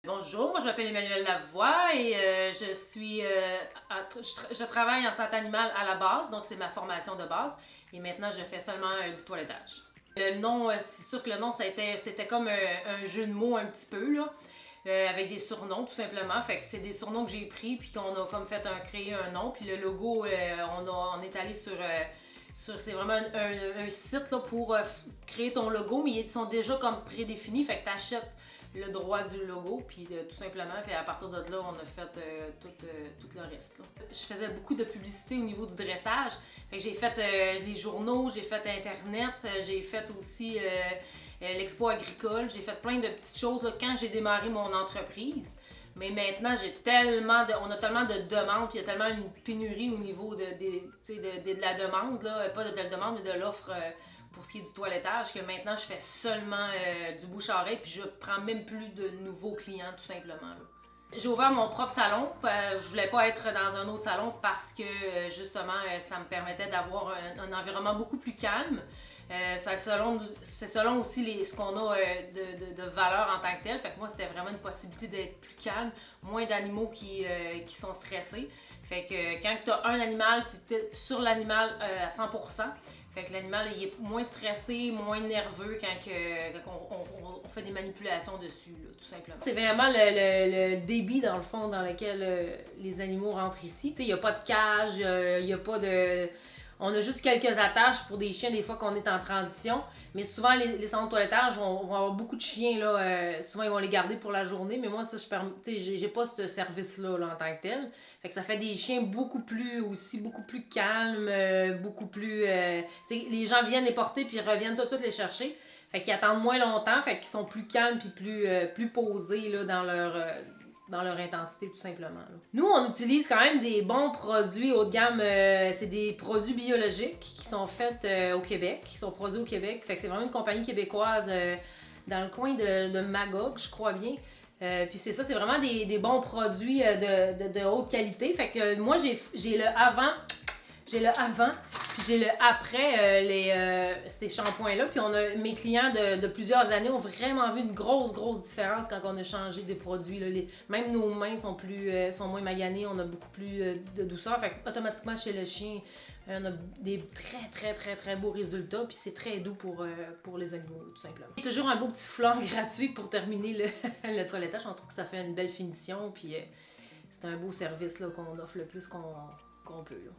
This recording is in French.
Bonjour, moi je m'appelle Emmanuelle Lavoie et je travaille en santé animale à la base, donc c'est ma formation de base. Et maintenant je fais seulement du toilettage. Le nom, c'est sûr que le nom c'était comme un jeu de mots un petit peu là, avec des surnoms tout simplement. Fait que c'est des surnoms que j'ai pris puis qu'on a comme créé un nom. Puis le logo, on est allé c'est vraiment un site là, pour créer ton logo, mais ils sont déjà comme prédéfinis. Fait que t'achètes le droit du logo, puis tout simplement, puis à partir de là, on a fait tout le reste. Là. Je faisais beaucoup de publicité au niveau du dressage. Fait que j'ai fait les journaux, j'ai fait Internet, j'ai fait aussi l'expo agricole, j'ai fait plein de petites choses là, quand j'ai démarré mon entreprise. Mais maintenant, on a tellement de demandes, puis il y a tellement une pénurie au niveau de la demande, là, pas de la demande, mais de l'offre pour ce qui est du toilettage, que maintenant je fais seulement du bouche-à-oreille, puis je prends même plus de nouveaux clients, tout simplement. Là. J'ai ouvert mon propre salon. Je voulais pas être dans un autre salon parce que justement, ça me permettait d'avoir un environnement beaucoup plus calme. C'est selon aussi ce qu'on a de valeur en tant que tel. Fait que moi, c'était vraiment une possibilité d'être plus calme, moins d'animaux qui sont stressés. Fait que quand tu as un animal, tu es sur l'animal à 100%. Fait que l'animal il est moins stressé, moins nerveux quand on fait des manipulations dessus, là, tout simplement. C'est vraiment le débit, dans le fond, dans lequel les animaux rentrent ici. Il n'y a pas de cage, il n'y a pas de... On a juste quelques attaches pour des chiens des fois qu'on est en transition. Mais souvent, les salons de toilettage vont avoir beaucoup de chiens. Là, souvent, ils vont les garder pour la journée. Mais moi, ça, j'ai pas ce service-là là, en tant que tel. Fait que ça fait des chiens beaucoup plus calmes, beaucoup plus... les gens viennent les porter puis reviennent tout de suite les chercher. Fait qu'ils attendent moins longtemps. Fait qu'ils sont plus calmes puis plus posés là, dans leur intensité, tout simplement. Là. Nous, on utilise quand même des bons produits haut de gamme. C'est des produits biologiques qui sont faits au Québec, qui sont produits au Québec. Fait que c'est vraiment une compagnie québécoise dans le coin de Magog, je crois bien. Puis c'est ça, c'est vraiment des bons produits de haute qualité. Fait que moi, j'ai le avant, puis j'ai le après ces shampoings-là. Puis mes clients de plusieurs années ont vraiment vu une grosse différence quand on a changé de produits. Là. Même nos mains sont moins maganées, on a beaucoup plus de douceur. Fait que automatiquement, chez le chien, on a des très beaux résultats. Puis c'est très doux pour les animaux, tout simplement. Il y a toujours un beau petit flanc gratuit pour terminer le toilettage. On trouve que ça fait une belle finition. Puis c'est un beau service là, qu'on offre le plus qu'on peut. Là.